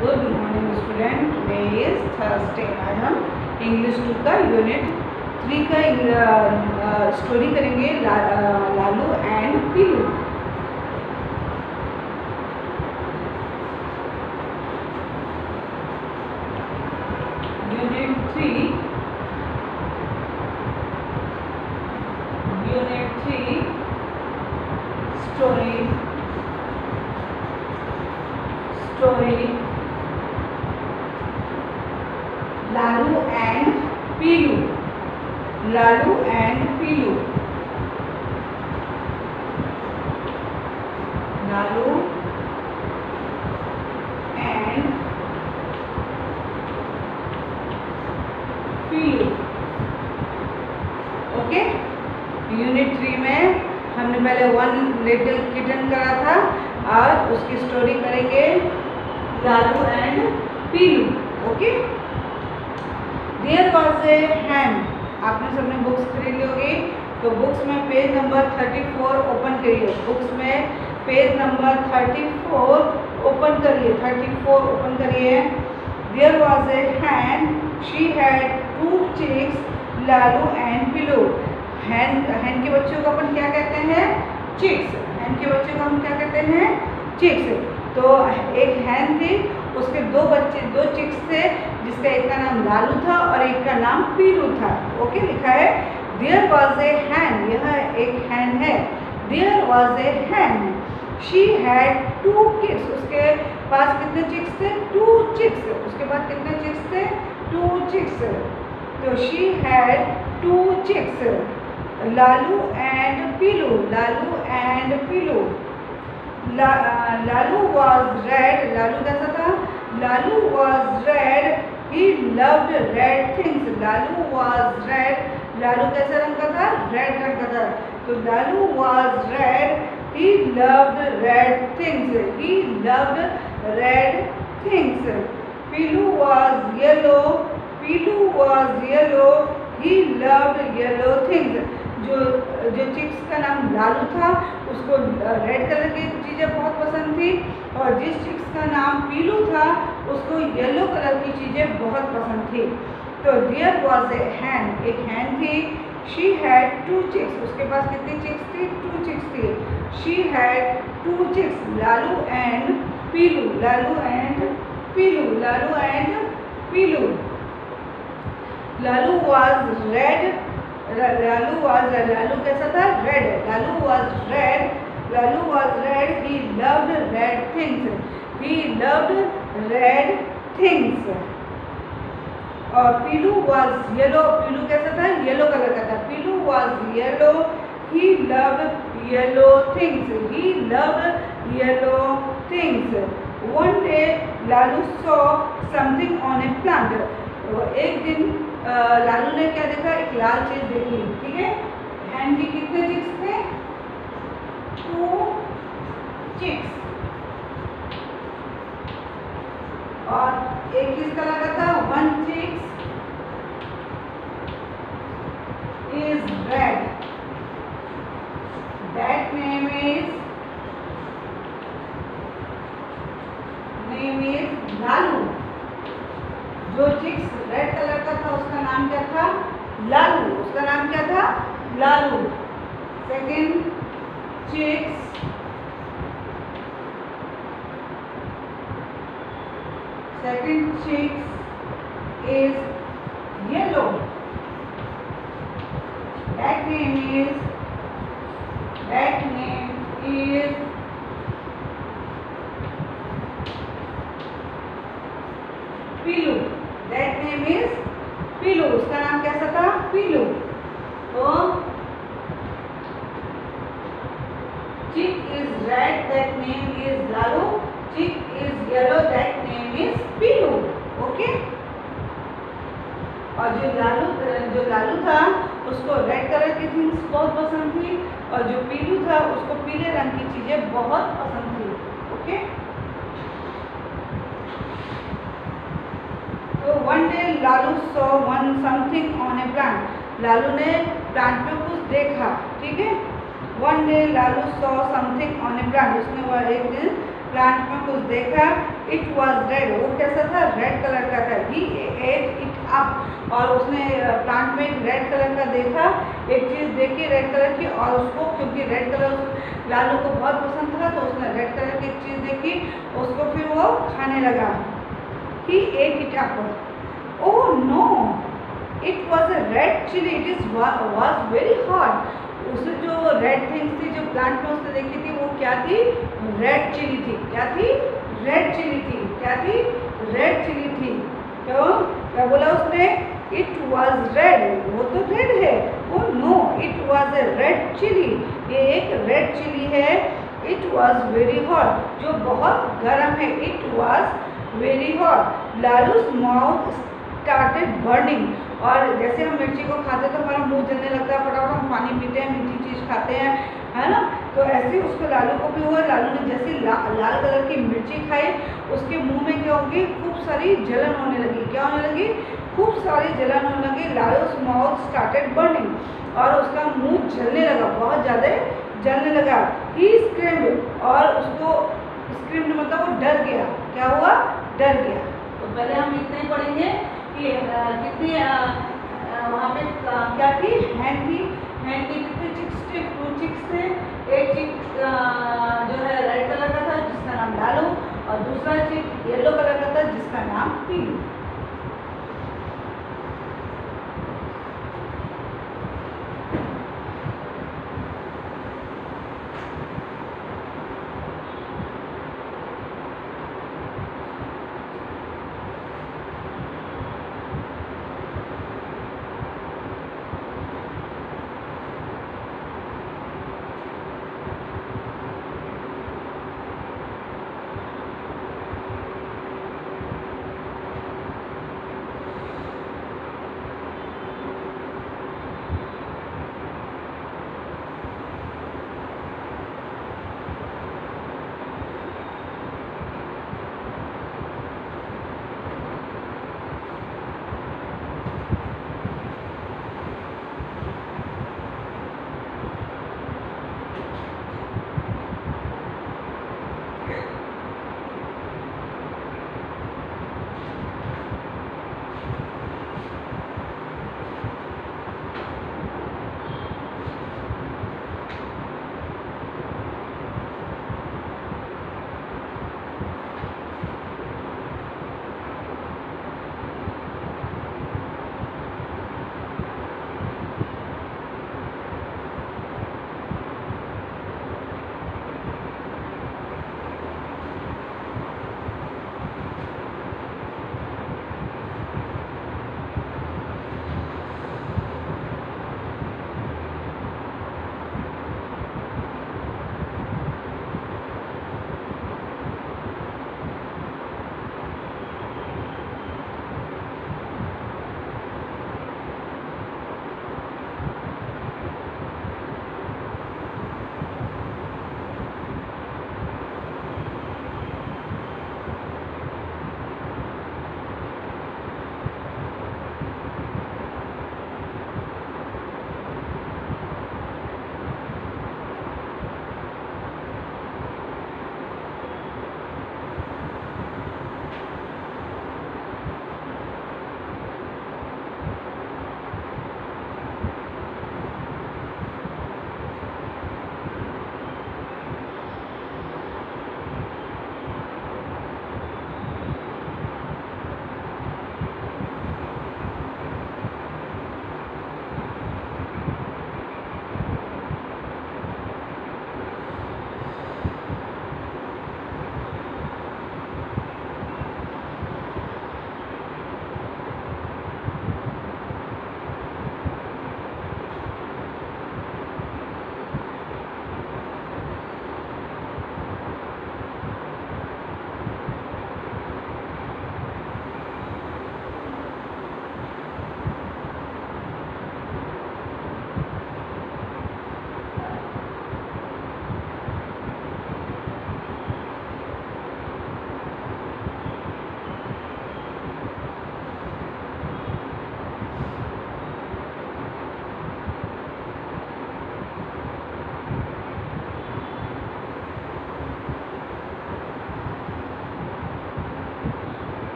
Good morning student, today is Thursday. आज हम English 2 का यूनिट 3 का स्टोरी करेंगे, Lalu and Piloo. Unit 3 story Lalu and Pilu. Lalu and Pilu. Lalu and Pilu. Okay, unit 3 में हमने पहले वन लिटिल किटन करा था और उसकी स्टोरी करेंगे Lalu and Pilu. Okay, there was a hen. आपने सबने बुक्स खरीद ली होगी, तो बुक्स में पेज नंबर 34 ओपन करिए। बुक्स में पेज नंबर 34 ओपन करिए। 34 ओपन करिए। There was a hen, she had 2 chicks, Lalu and Pilu. Hen के बच्चों को अपन क्या कहते हैं? चिक्स। हैन के बच्चों को हम क्या कहते हैं? चिक्स। तो एक हैन थी, उसके 2 बच्चे, 2 चिक्स थे, जिसका एक का नाम लालू था और एक का नाम पीलू था। ओके, लिखा है देयर वॉज ए हैन। यह एक हैन है। There was a hen, she had 2 kids. उसके पास कितने चिक्स थे? 2 चिक्स। उसके बाद कितने चिक्स थे? 2 चिक्स। तो she had 2 chicks. Lalu and Pilu. Lalu and Pilu. Lalu was red. Lalu कैसा था? Lalu was red, he loved red things. Lalu was red. Lalu कैसे रंग का था? रेड रंग का था। तो Lalu was red, he loved red things. He loved red things. Pilu was yellow. Pilu was yellow, he loved yellow things. जो चिक्स का नाम लालू था, उसको रेड कलर की चीज़ें बहुत पसंद थी, और जिस चिक्स का नाम पीलू था, उसको येलो कलर की चीज़ें बहुत पसंद थी। तो देयर वॉज ए हैन, एक हैन थी। She had 2 chicks. उसके पास कितनी चिक्स थी? 2 चिक्स थी। She had 2 chicks, Lalu and Pilu. Lalu and Pilu. Lalu and Pilu. Lalu was red. Lalu कैसा था? Red. Lalu was red. Lalu was red, he loved red things. He loved red things. और पीलू वॉज येलो। पीलू कैसा था? येलो कलर का था। Pilu was yellow, he loved yellow things. He loved yellow things. One day Lalu saw something on a plant. एक दिन लालू ने क्या देखा? एक लाल चीज देखी। ठीक है, हैन के कितने चिक्स थे? 2 चिक्स। और एक किसका लगा था? 1 chicks is red. That name is Lalu. जो चिक्स रेड कलर का था, उसका नाम क्या था? लालू। उसका नाम क्या था? Lalu. Second chicks is yellow. That name is Pilu. That name is Pilu. उसका नाम कैसा था? पीलू। तो chick is red, that name is Lalu. chick is yellow, that name is Piloo. Okay, और जो लालू था, उसको रेड कलर की थिंग्स बहुत पसंद थी, और जो पीलू था, उसको पीले रंग की चीजें बहुत पसंद थी। ओके, तो one day Lalu saw something on a plant. Lalu ने प्लांट पे कुछ देखा। ठीक है, one day Lalu saw something on a plant. उसने एक दिन प्लांट में कुछ देखा, इट वॉज रेड, वो कैसा था, रेड कलर का था। ही एट इट अप, और उसने प्लांट में एक रेड कलर का देखा, एक चीज़ देखी रेड कलर की, और उसको क्योंकि रेड कलर लालू को बहुत पसंद था तो उसने रेड कलर की एक चीज़ देखी, उसको फिर वो खाने लगा। He ate it up. Oh no, it was a red chilli, it is was very hot. उसने जो रेड थिंग्स थी जो प्लांट में उसने देखी थी वो क्या थी, रेड चिली थी। क्या थी, रेड चिली थी। क्या थी, रेड चिली थी। तो क्या बोला उसने, इट वॉज रेड, वो तो रेड है। Oh no, it was a red chilli, ये एक रेड चिली है। इट वॉज वेरी हॉट, जो बहुत गर्म है। It was very hot. लालू's माउथ स्टार्टेड बर्निंग, और जैसे हम मिर्ची को खाते हैं तो हमारा मुंह जलने लगता है, फटाफट हम पानी पीते हैं, मीठी चीज़ खाते हैं, है ना। तो ऐसे ही उसको लालू को भी हुआ। लालू ने जैसे लाल कलर की मिर्ची खाई, उसके मुंह में क्या होगी, खूब सारी जलन होने लगी। क्या होने लगी, खूब सारी जलन होने लगी। लालू's माउथ स्टार्टेड बर्निंग, और उसका मुंह जलने लगा, बहुत ज़्यादा जलने लगा। ही स्क्रीम्ड, और उसको स्क्रीम्ड मतलब वो डर गया। क्या हुआ, डर गया। तो पहले हम इतने ही पढ़ेंगे कि कितनी वहाँ पे क्या थी, हैंड थी। हैंड की कितने चिक्स थे, 2 चिक्स थे। एक चिक जो है रेड कलर का था जिसका नाम लालू, और दूसरा चिक येलो कलर का था जिसका नाम पीलू।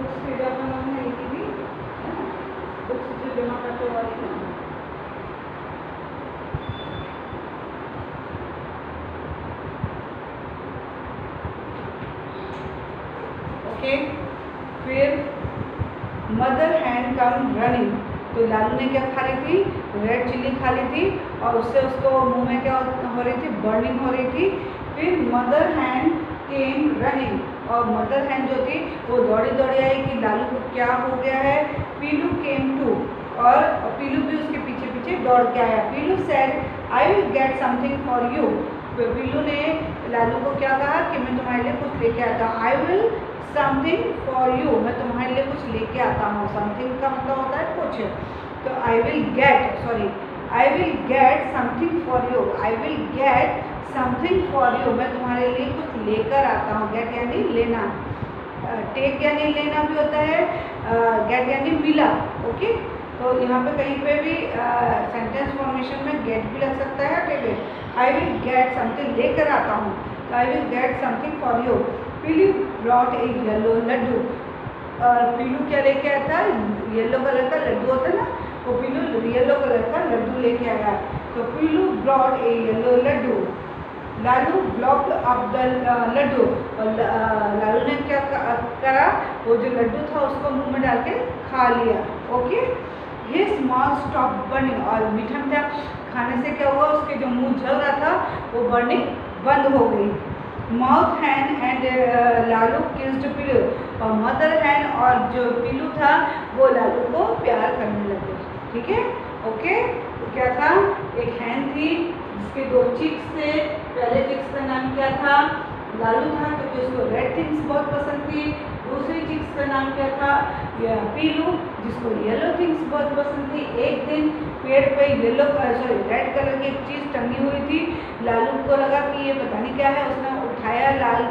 बुक्स पे जो अपन लोगों ने लिखी थी, है ना, बुक्स जो जमा करते वाली ना, ओके। फिर मदर हैंड कम रनिंग, तो लालू ने क्या खा ली थी, रेड चिल्ली खा ली थी और उससे उसको मुंह में क्या हो रही थी, बर्निंग हो रही थी। फिर मदर हैंड केम रनिंग, और मदर हैंड जो थी वो दौड़ी दौड़ी आई कि लालू को क्या हो गया है। पीलू केम टू, और पीलू भी उसके पीछे पीछे दौड़ के आया। Pilu said I will get something for you, Pilu ने लालू को क्या कहा कि मैं तुम्हारे लिए कुछ लेके आता हूँ। I will something for you, मैं तुम्हारे लिए कुछ लेके आता हूँ। समथिंग का मतलब होता है कुछ, तो I will gate, sorry, I will get something for you, I will get something for you, मैं तुम्हारे लिए कुछ लेकर आता हूँ। गेट यानी लेना, टेक यानी लेना भी होता है, गेट यानी मिला, ओके। तो यहाँ पे कहीं पे भी सेंटेंस फॉर्मेशन में गेट भी लग सकता है, take. I will get something, लेकर आता हूँ, तो I will get something for you. Pilu brought a yellow laddu, और पीलू क्या लेके आया था, येलो कलर का लड्डू होता है ना, वो पीलू येलो कलर का लड्डू लेके आया। तो Pilu brought a yellow laddoo, Lalu blocked up the laddoo, और लालू ने क्या करा, वो जो लड्डू था उसको मुंह में डाल के खा लिया, ओके। ये माउथ स्टॉप बर्निंग, और मीठा मीठा खाने से क्या हुआ, उसके जो मुंह जल रहा था वो बर्निंग बंद हो गई। Mouth hand and Lalu kissed Pilu, और मदर हैंड और जो पीलू था वो लालू को प्यार करने लगे, ठीक है, ओके। तो क्या था, एक हैंड थी जिसके 2 चिक्स थे, पहले चिक्स का नाम क्या था, लालू था क्योंकि उसको रेड थिंग्स बहुत पसंद थी। दूसरी चिक्स का नाम क्या था, पीलू, जिसको येलो थिंग्स बहुत पसंद थी। एक दिन पेड़ पे येलो सॉरी रेड कलर की एक चीज़ टंगी हुई थी, लालू को लगा कि ये पता नहीं क्या है, उसने उठाया लाल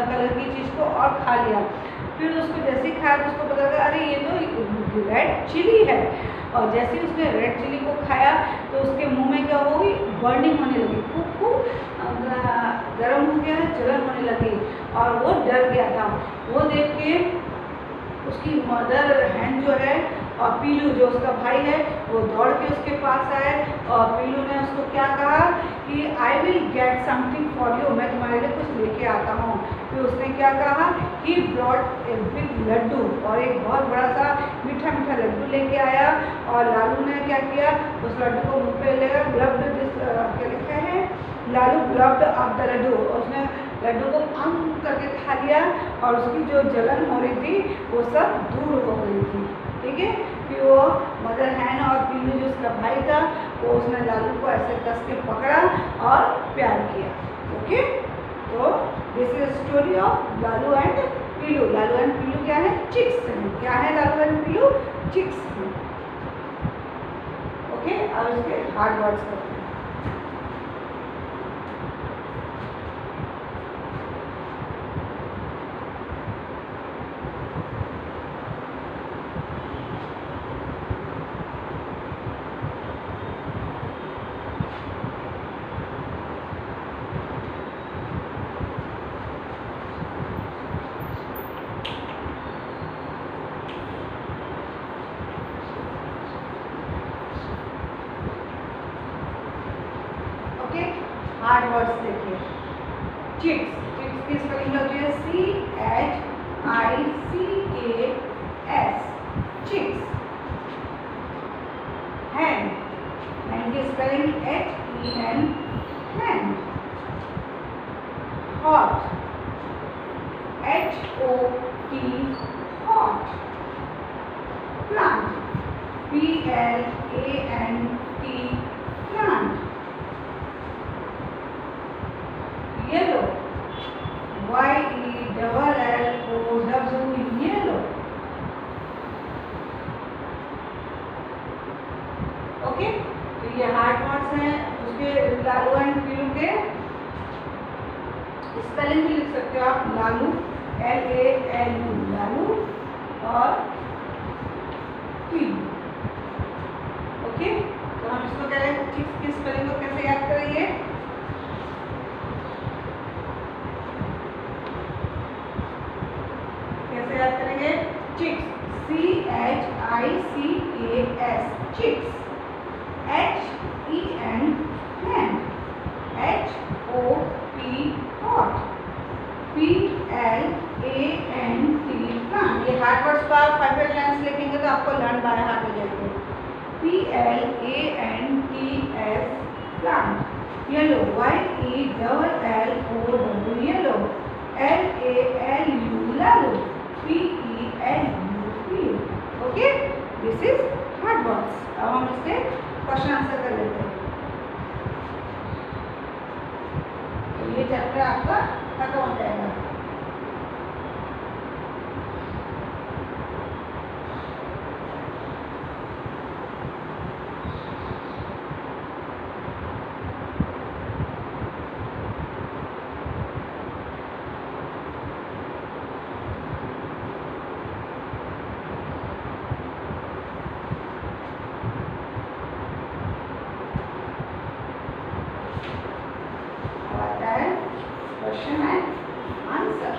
कलर की चीज़ को और खा लिया। फिर उसको जैसे ही खाया तो उसको पता लगा अरे ये तो रेड चिली है, और जैसे ही उसने रेड चिली को खाया तो उसके मुंह में क्या हो गई, बर्निंग होने लगी, खूब खूब गर्म हो गया, जलन होने लगी, और वो डर गया था। वो देख के उसकी मदर हैंड जो है और पीलू जो उसका भाई है वो दौड़ के उसके पास आए, और पीलू ने उसको क्या कहा कि आई will get something for you, मैं तुम्हारे लिए कुछ लेके आता हूँ। फिर उसने क्या कहा, he brought a big laddu, और एक बहुत बड़ा सा मीठा मीठा लड्डू लेके आया, और लालू ने क्या किया, उस लड्डू को मुँह पे लेगा, ग्लब्ड दिस क्या लिखा है, लालू ग्लब्ड अप द लड्डू, उसने लड्डू को अम करके खा लिया, और उसकी जो जलन हो रही थी वो सब दूर हो गई थी, ठीक है। फिर वो मदर हैन और पीलू जो उसका भाई था वो उसने लालू को ऐसे कस के पकड़ा और प्यार किया, ओके। तो this is story of Lalu and Pilu. Lalu and Pilu क्या है, चिक्स हैं। क्या है लालू एंड पीलू, चिक्स हैं, ओके। अब इसके हार्ड वर्ड्स करते हैं। हार्ड वर्ड्स देखिए, चिक्स, चिक्स की स्पेलिंग होती है CHICKS, चिक्स। हैंड, हैंड की spelling HEN, hand. Hot, HOT, hot. Plant, PLANT, plant. Yellow, YELLOW, yellow, okay. तो ये हार्ड वर्ड्स हैं, उसके लालू एंड पीलू के स्पेलिंग भी लिख सकते हो आप, लालू LALU, लालू, और पीलू, ओके। तो हम इसको कह रहे हैं चिक्स की स्पेलिंग को कैसे याद करेंगे, कैसे याद करेंगे, ICAS, chicks. HEN, hen. HOP, hot. PLANT, plant. ये हार्ड वर्ड्स का 5 लाइन्स लिखेंगे तो आपको लर्न बाय हार्ट हो जाएंगे. PLANTS, plant. Yellow, YELLOW, yellow. LALU, lalu. PELU, peel. Okay, this is hard words. अब हम इसके क्वेश्चन आंसर कर लेते हैं. तो ये चैप्टर आपका खत्म हो जाएगा. Question and answer.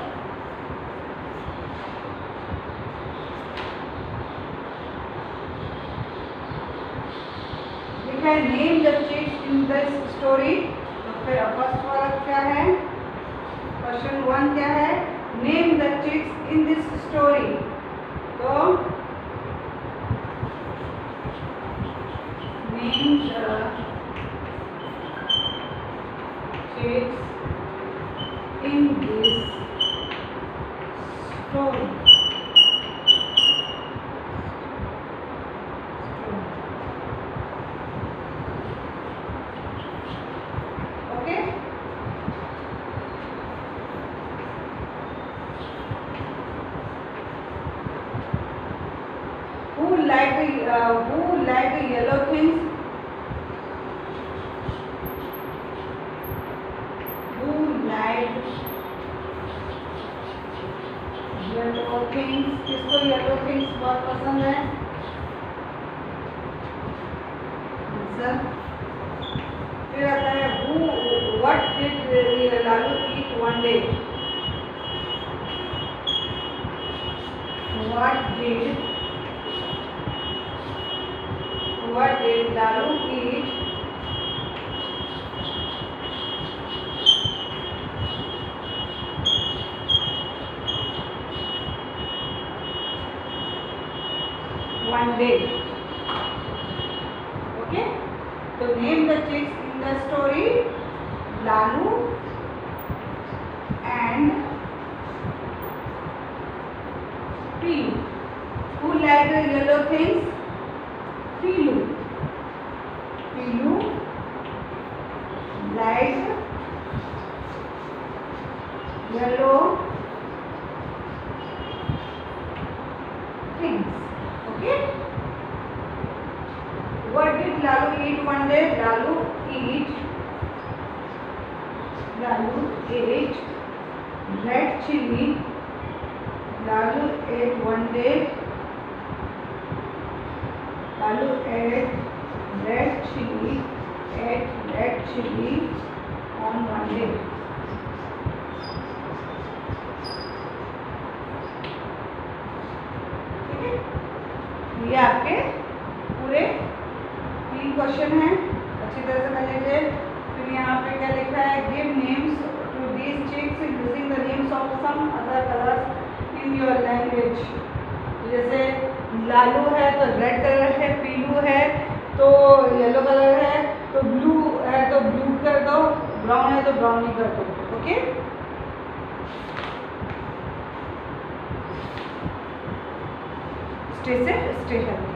देखा है name the chicks in this story. तो फिर फर्स्ट वाला क्या है? Question 1 क्या है? Name the chicks in this story. तो name the chicks in this story. Okay. Who like the yellow things? Yellow things. किसको येलो थिंग्स बहुत पसंद है? आंसर. फिर आता है what did Lalu eat one day? What did Lalu eat one day? Okay, so name the chicks in the story. Lalu and Pilu. Who like the yellow things? Pilu like yellow things. Okay. What did Lalu eat one day? Lalu ate red chili. Lalu ate one day. Lalu ate red chili on one day. ये आपके पूरे 3 question हैं. अच्छी तरह से कर लीजिए. फिर यहाँ पे क्या लिखा है? Give names to these chicks using the names of some other colours in your language. जैसे लालू है तो रेड कलर है, पीलू है तो येलो कलर है, तो ब्लू है तो ब्लू कर दो, ब्राउन है तो ब्राउन ही कर दो. Okay. Stay safe, stay healthy.